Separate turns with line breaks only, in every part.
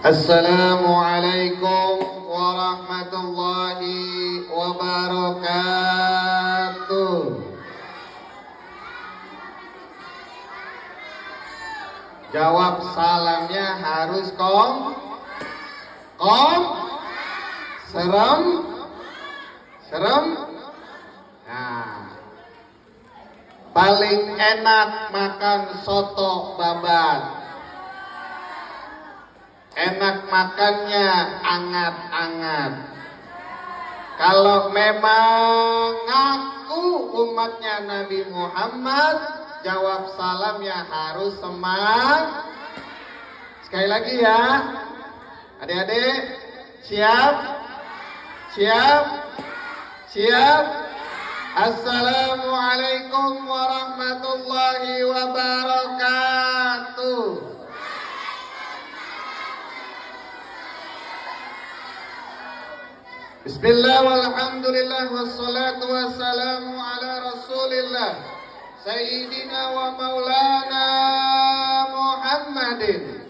Assalamualaikum warahmatullahi wabarakatuh. Jawab salamnya harus serem. Nah, paling enak makan soto babat. Enak makannya angat-angat. Kalau memang ngaku umatnya Nabi Muhammad, jawab salamnya harus semangat. Sekali lagi ya, adik-adik, siap? Assalamualaikum warahmatullahi wabarakatuh. Bismillah walhamdulillah wassalatu wassalamu ala rasulillah Sayyidina wa maulana Muhammadin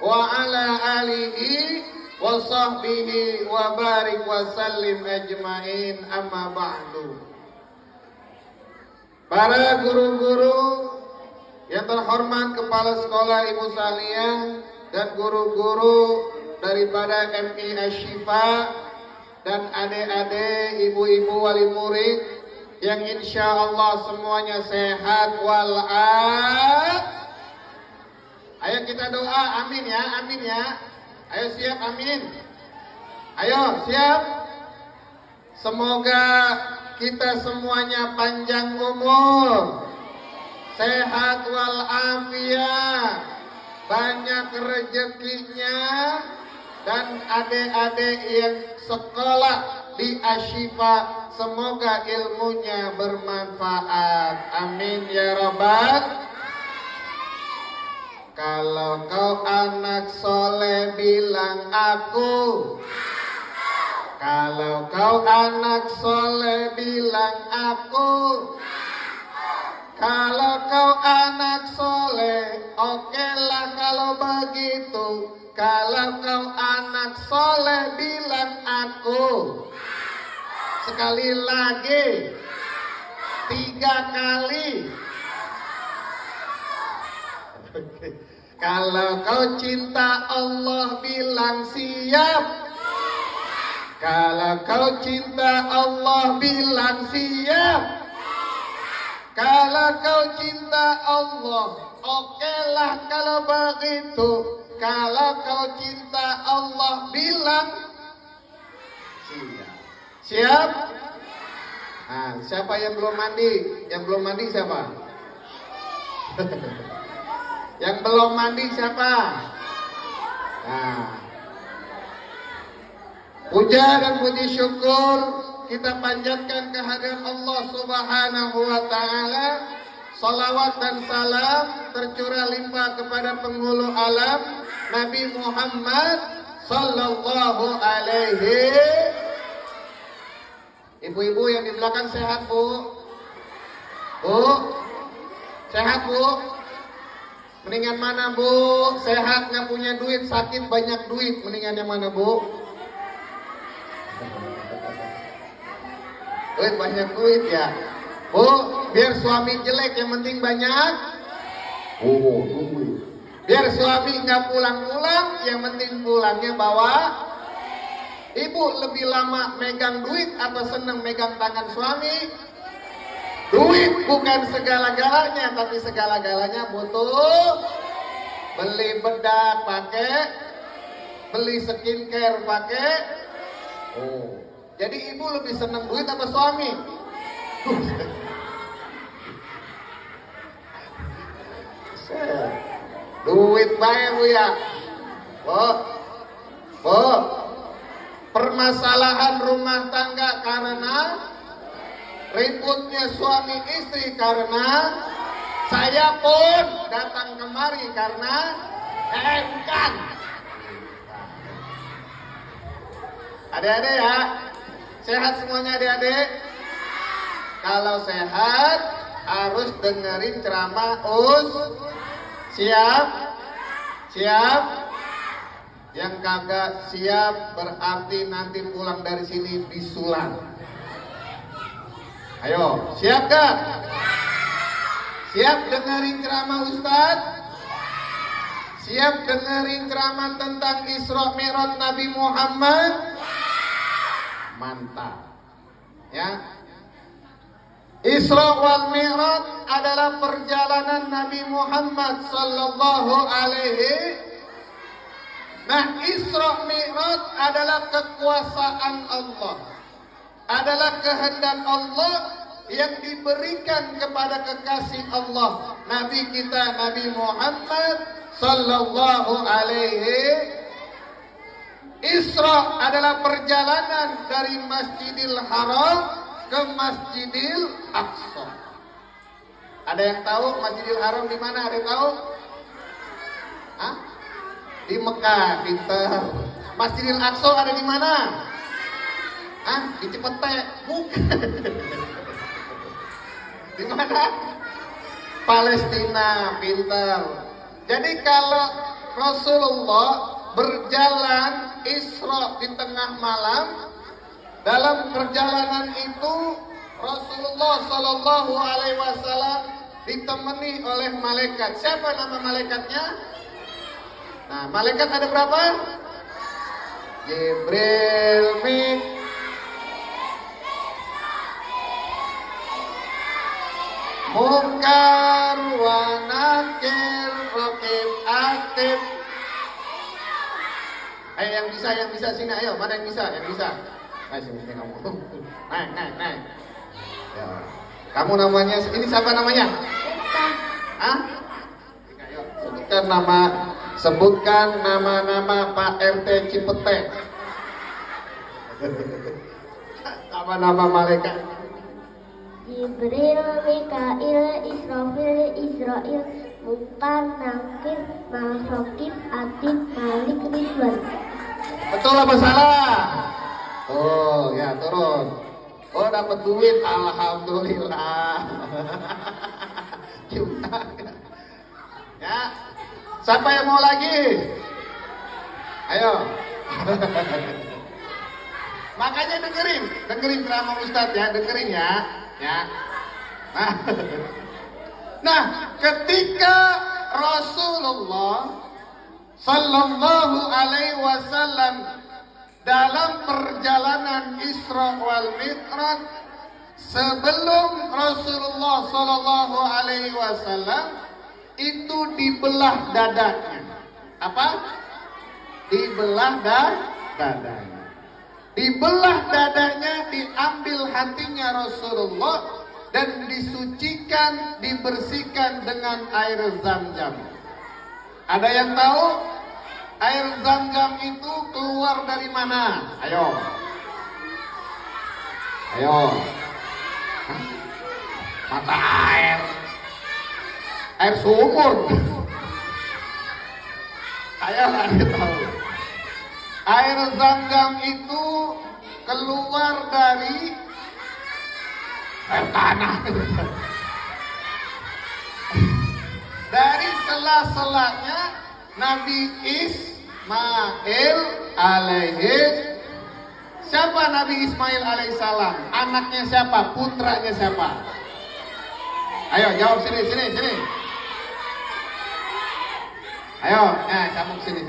wa ala alihi wa sahbihi wa barik wa sallim ajmain, amma ba'du. Para guru-guru yang terhormat, kepala sekolah Ibu Saliyah dan guru-guru daripada MI Asy-Syifa dan adik-adik, ibu-ibu wali murid yang insya Allah semuanya sehat walafiat. Ayo kita doa, amin ya, amin ya. Ayo siap, amin. Ayo siap. Semoga kita semuanya panjang umur, sehat walafiat, banyak rezekinya, dan adik-adik yang sekolah di Asy-Syifa semoga ilmunya bermanfaat. Amin ya rabbal. Kalau kau anak soleh bilang aku. Kalau kau anak soleh bilang aku. Kalau kau anak soleh, oke lah kalau begitu. Kalau kau anak soleh bilang aku. Sekali lagi, 3 kali. Kalau kau cinta Allah bilang siap. Kalau kau cinta Allah bilang siap. Kalau kau cinta Allah, oke lah kalau begitu. Kalau kau cinta Allah bilang siap. Siap? Nah, siapa yang belum mandi? Yang belum mandi siapa? Yang belum mandi siapa? Nah, puja dan puji syukur kita panjatkan kehadiran Allah Subhanahu wa Ta'ala. Salawat dan salam tercurah limpah kepada penghulu alam Nabi Muhammad sallallahu alaihi. Ibu-ibu yang di belakang sehat, Bu? Bu? Sehat, Bu? Mendingan mana, Bu? Sehat nggak punya duit, sakit banyak duit, mendingan yang mana, Bu? Duit banyak duit ya. Bu, biar suami jelek yang penting banyak. Oh, duit. Biar suami nggak pulang-pulang, yang penting pulangnya bawa. Ibu lebih lama megang duit atau seneng megang tangan suami? Duit bukan segala-galanya, tapi segala-galanya butuh. Beli bedak pakai, beli skincare pakai. Oh, jadi ibu lebih seneng duit apa suami? Duit baik, Bu ya. Bu, permasalahan rumah tangga karena ributnya suami istri, karena saya pun datang kemari karena bukan. Adik-adik ya, sehat semuanya adik-adik. Kalau sehat harus dengerin ceramah Siap? Siap? Yang kagak siap berarti nanti pulang dari sini bisulan. Ayo, siap gak? Siap dengerin ceramah Ustadz? Siap dengerin ceramah tentang Isra Mi'raj Nabi Muhammad? Mantap. Ya. Isra wal Mi'raj adalah perjalanan Nabi Muhammad sallallahu alaihi. Nah, Isra Mi'raj adalah kekuasaan Allah. Adalah kehendak Allah yang diberikan kepada kekasih Allah, Nabi kita Nabi Muhammad sallallahu alaihi. Isra adalah perjalanan dari Masjidil Haram ke Masjidil Aqsa. Ada yang tahu Masjidil Haram di mana? Ada yang tahu? Hah? Di Mekah, pintar. Masjidil Aqsa ada di mana? Hah? Di Cipete? Bukan. Di mana? Palestina, pintar. Jadi kalau Rasulullah berjalan Isra di tengah malam, dalam perjalanan itu Rasulullah Shallallahu Alaihi Wasallam ditemani oleh malaikat. Siapa nama malaikatnya? Nah, malaikat ada berapa? Jibril, Munkar, wa Nakir, Raqib, Atid. Ayo yang bisa sini, ayo, mana yang bisa? Ayo sini kamu. Naik. Ya. Kamu namanya, ini siapa namanya? Hah? Ayo, sebutkan nama Pak RT Cipete. Nama malaikat.
Jibril, Mikail, Israfil, Israil, Munkar, Nakir, Raqib, Atid, Malik, Ridwan.
Betul apa salah? Oh ya, turun. Oh, dapat duit, alhamdulillah. Juta. Ya. Siapa yang mau lagi? Ayo. Makanya dengerin ceramah Ustadz ya, dengerin ya. Nah, ketika Rasulullah Sallallahu Alaihi Wasallam dalam perjalanan Isra wal Mi'raj, sebelum Rasulullah Sallallahu Alaihi Wasallam itu dibelah dadanya. Apa? Dibelah dadanya. Dibelah dadanya, diambil hatinya Rasulullah dan disucikan, dibersihkan dengan air Zam-Zam. Ada yang tahu air Zam-Zam itu keluar dari mana? Ayo. Hah? Mata air sumur. Ayo, ada tahu. Air Zam-Zam itu keluar dari air tanah. Dari sela-selanya Nabi Ismail alaihi. Siapa Nabi Ismail alaihissalam? Anaknya siapa? Putranya siapa? Ayo jawab sini. Ayo, kamu sini.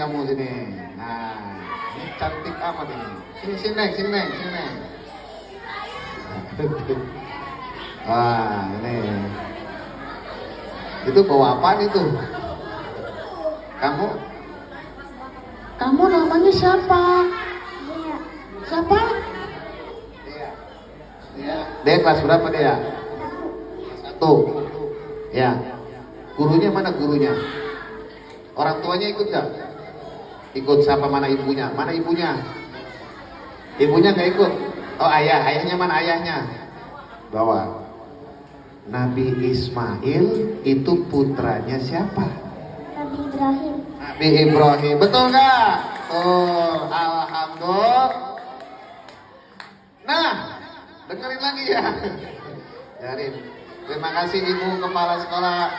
Nah, ini cantik amat ini. Sini, Neng. Wah, ini. Itu bawa apaan itu? Kamu namanya siapa? Siapa? Dia kelas berapa dia? 1. Ya. Gurunya mana gurunya? Orang tuanya ikut gak? Ikut. Siapa? Mana ibunya? Ibunya gak ikut. Oh, ayahnya mana ayahnya? Bawa. Nabi Ismail itu putranya siapa? Nabi Ibrahim. Betul gak? Oh, alhamdulillah. Nah, dengerin lagi ya. Terima kasih Ibu Kepala Sekolah.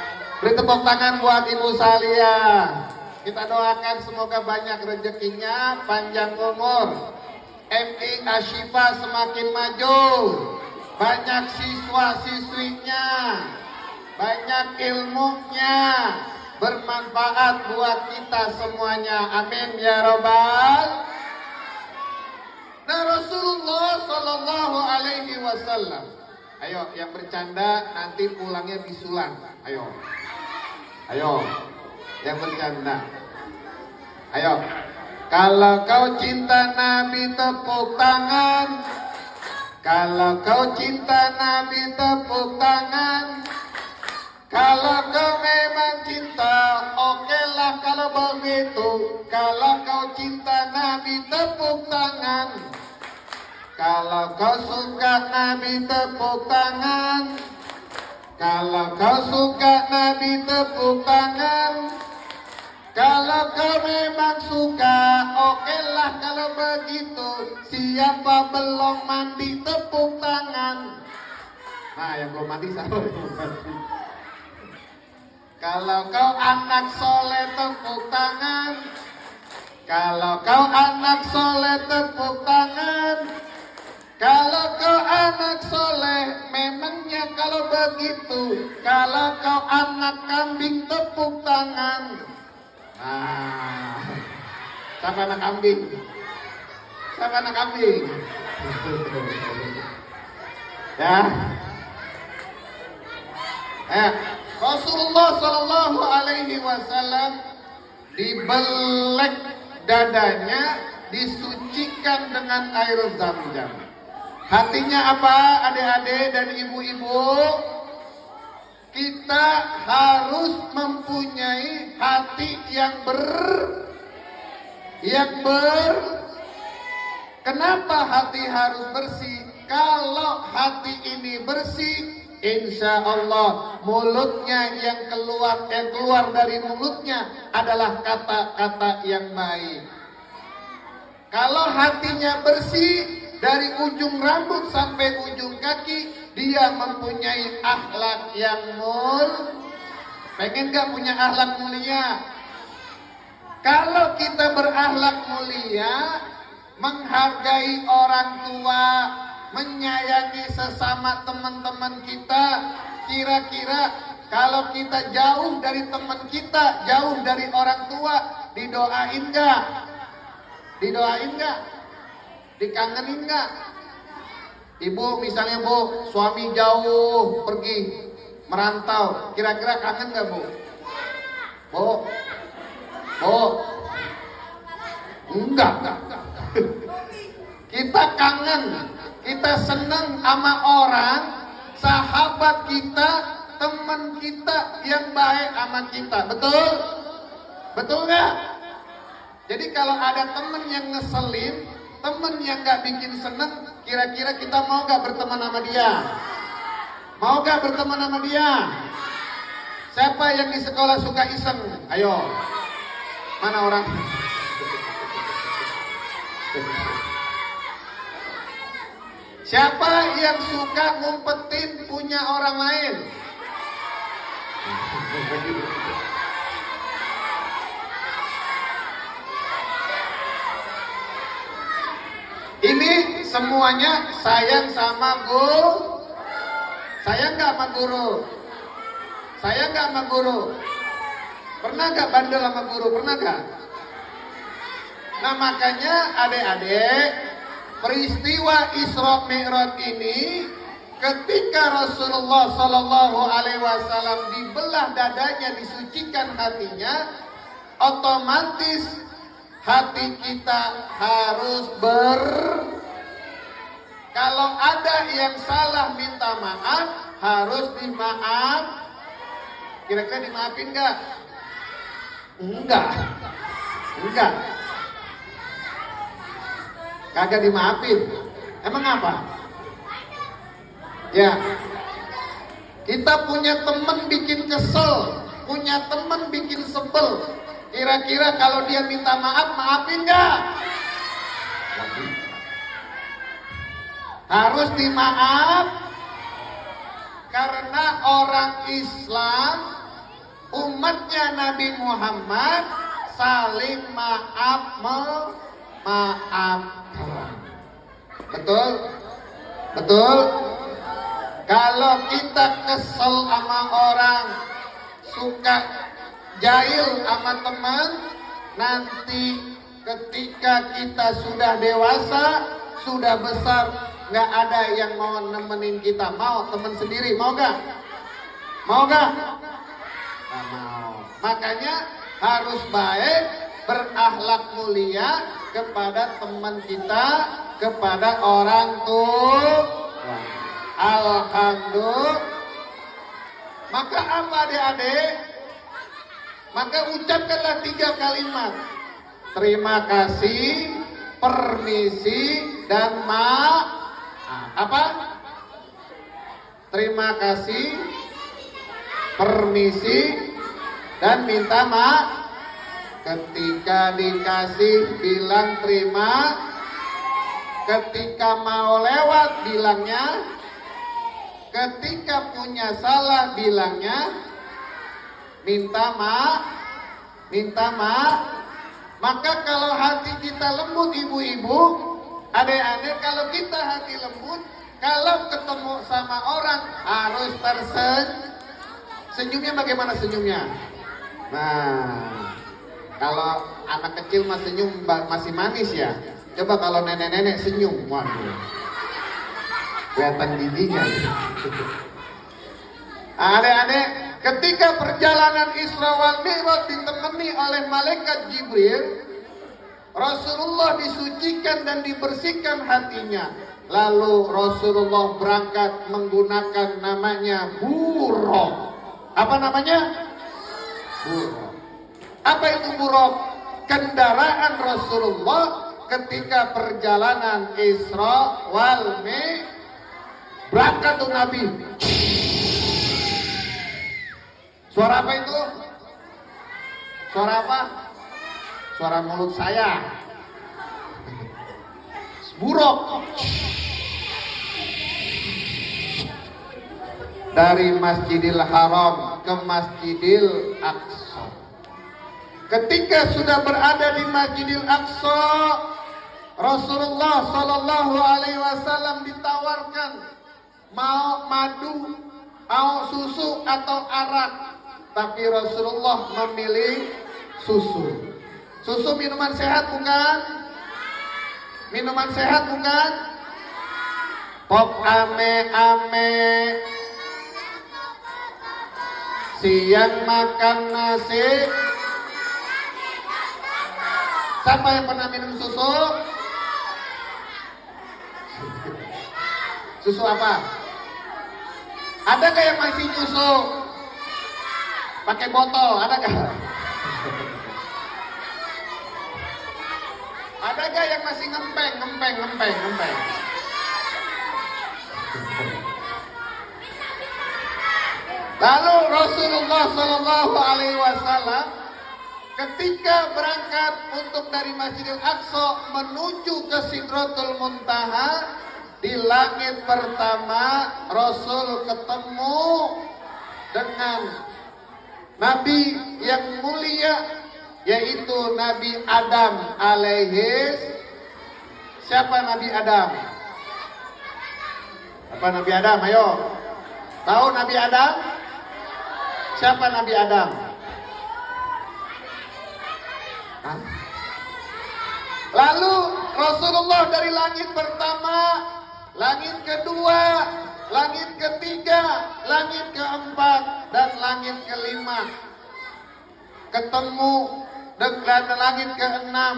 Beri tepuk tangan buat Ibu Salia. Kita doakan semoga banyak rezekinya, panjang umur. MI Ashifa semakin maju, banyak siswa-siswinya, banyak ilmunya, bermanfaat buat kita semuanya. Amin ya robbal. Nah, Rasulullah Sallallahu Alaihi Wasallam, ayo yang bercanda nanti pulangnya bisulan. Ayo, yang bercanda. Ayo, kalau kau cinta Nabi tepuk tangan. Kalau kau cinta Nabi tepuk tangan. Kalau kau memang cinta, oke lah kalau begitu. Kalau kau cinta Nabi tepuk tangan. Kalau kau suka Nabi tepuk tangan. Kalau kau suka Nabi tepuk tangan. Kalau kau memang suka, oke lah kalau begitu. Siapa belum mandi tepuk tangan. Nah, yang belum mandi siapa? Kalau kau anak soleh tepuk tangan. Kalau kau anak soleh tepuk tangan. Kalau kau anak soleh, memangnya kalau begitu. Kalau kau anak kambing tepuk tangan. Nah, siapa anak kambing? Siapa anak kambing? Ya. Rasulullah Sallallahu Alaihi Wasallam dibelek dadanya, disucikan dengan air zam-zam. Hatinya apa, adik-adik dan ibu-ibu? Kita harus mempunyai hati Kenapa hati harus bersih? Kalau hati ini bersih, insya Allah mulutnya yang keluar dari mulutnya adalah kata-kata yang baik. Kalau hatinya bersih, dari ujung rambut sampai ujung kaki, dia mempunyai akhlak yang Pengen gak punya akhlak mulia? Kalau kita berakhlak mulia, menghargai orang tua, menyayangi sesama teman-teman kita, kira-kira kalau kita jauh dari teman kita, jauh dari orang tua, didoain gak? Didoain gak? Dikangenin gak? Ibu misalnya bu, suami jauh pergi merantau, kira-kira kangen gak bu? Bu? Enggak. Kita kangen, kita senang sama orang, sahabat kita, teman kita yang baik sama kita, betul? Betul gak? Jadi kalau ada teman yang ngeselin, teman yang gak bikin seneng, kira-kira kita mau gak berteman sama dia? Mau gak berteman sama dia? Siapa yang di sekolah suka iseng? Ayo, mana orang? Siapa yang suka ngumpetin punya orang lain? Ini semuanya sayang sama guru. Sayang gak sama guru? Sayang gak sama guru? Pernah gak bandel sama guru? Pernah gak? Nah makanya adik-adik, peristiwa Isra Mi'raj ini, ketika Rasulullah Sallallahu Alaihi Wasallam dibelah dadanya, disucikan hatinya, otomatis hati kita harus kalau ada yang salah minta maaf, harus dimaaf. Kira-kira dimaafin gak? Enggak. Kagak dimaafin. Emang apa? Ya, kita punya teman bikin kesel, punya teman bikin sebel. Kira-kira kalau dia minta maaf, maafin gak? Harus dimaaf. Karena orang Islam, umatnya Nabi Muhammad saling memaafkan. Betul? Betul? Kalau kita kesel sama orang, suka jahil sama teman, nanti ketika kita sudah dewasa, sudah besar, nggak ada yang mau nemenin kita. Mau teman sendiri, mau gak? Mau gak? Nggak mau. Makanya harus baik, berakhlak mulia kepada teman kita, kepada orang tua. Alhamdulillah. Maka apa adik-adik? Maka ucapkanlah 3 kalimat. Terima kasih, permisi, dan maaf. Apa? Terima kasih, permisi, dan minta maaf. Ketika dikasih bilang terima, ketika mau lewat bilangnya, ketika punya salah bilangnya, minta maaf, minta maaf. Maka kalau hati kita lembut ibu-ibu, adik-adik, kalau kita hati lembut, kalau ketemu sama orang harus senyumnya bagaimana senyumnya? Nah, kalau anak kecil masih senyum masih manis ya. Coba kalau nenek-nenek senyum, waduh, kelihatan giginya. Adik-adik, ketika perjalanan Isra wal Mi'raj ditemani oleh malaikat Jibril, Rasulullah disucikan dan dibersihkan hatinya. Lalu Rasulullah berangkat menggunakan namanya buraq. Apa namanya? Buraq. Apa itu buraq? Kendaraan Rasulullah ketika perjalanan Isra wal Mi'raj. Berangkat tuh Nabi. Suara apa itu? Suara apa? Suara mulut saya. Buraq. Dari Masjidil Haram ke Masjidil Aqsa. Ketika sudah berada di Masjidil Aqsa, Rasulullah Sallallahu Alaihi Wasallam ditawarkan mau madu, mau susu atau arak, tapi Rasulullah memilih susu. Susu minuman sehat bukan? Minuman sehat bukan? Pop ame-ame, siang makan nasi. Siapa yang pernah minum susu? Susu apa? Ada gak yang masih susu pakai botol? Ada gak? Ada gak yang masih ngempeng? Lalu Rasulullah Sallallahu Alaihi Wasallam ketika berangkat untuk dari Masjidil Aqsa menuju ke Sidratul Muntaha, di langit pertama Rasul ketemu dengan Nabi yang mulia, yaitu Nabi Adam alaihis. Siapa Nabi Adam? Apa Nabi Adam? Ayo. Tahu Nabi Adam? Siapa Nabi Adam? Hah? Lalu Rasulullah dari langit pertama, langit kedua, langit ketiga, langit keempat, dan langit kelima ketemu dengan langit keenam,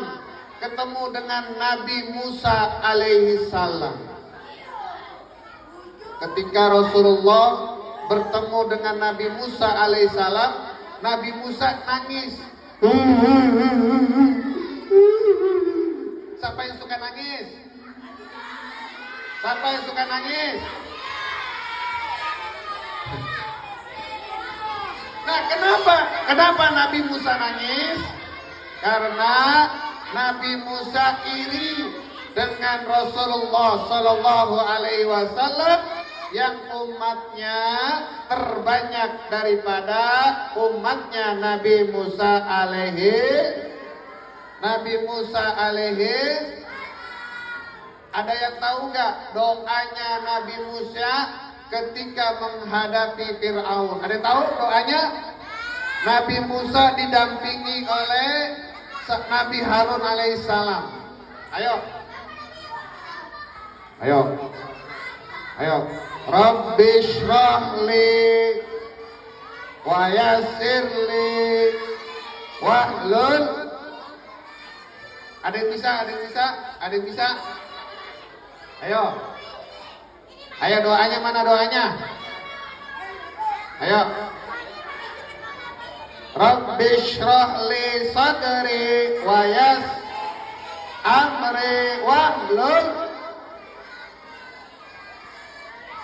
ketemu dengan Nabi Musa alaihi salam. Ketika Rasulullah bertemu dengan Nabi Musa alaihi salam, Nabi Musa nangis. Siapa yang suka nangis? Siapa yang suka nangis? Nah, kenapa Nabi Musa nangis? Karena Nabi Musa iri dengan Rasulullah Sallallahu Alaihi Wasallam yang umatnya terbanyak daripada umatnya Nabi Musa alaihi. Nabi Musa alaihi. Ada yang tahu nggak doanya Nabi Musa ketika menghadapi Fir'aun? Ada yang tahu doanya? Nabi Musa didampingi oleh Nabi Harun alaihissalam. Ayo. Ayo. Ayo. Rabbi shrah li wa yassir li wahlul. Ada yang bisa? Ada yang bisa? Ada yang bisa? Ayo. Ayo doanya, mana doanya? Ayo. Rabbi shrah li sadri wa yassir amri wahlul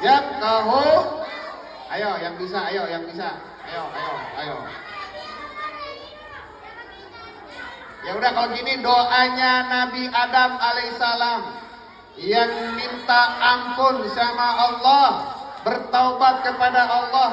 yafqahu. Ayo yang bisa, ayo yang bisa. Ayo, ayo, ayo. Ya udah kalau gini doanya Nabi Adam alaihissalam yang minta ampun sama Allah, bertaubat kepada Allah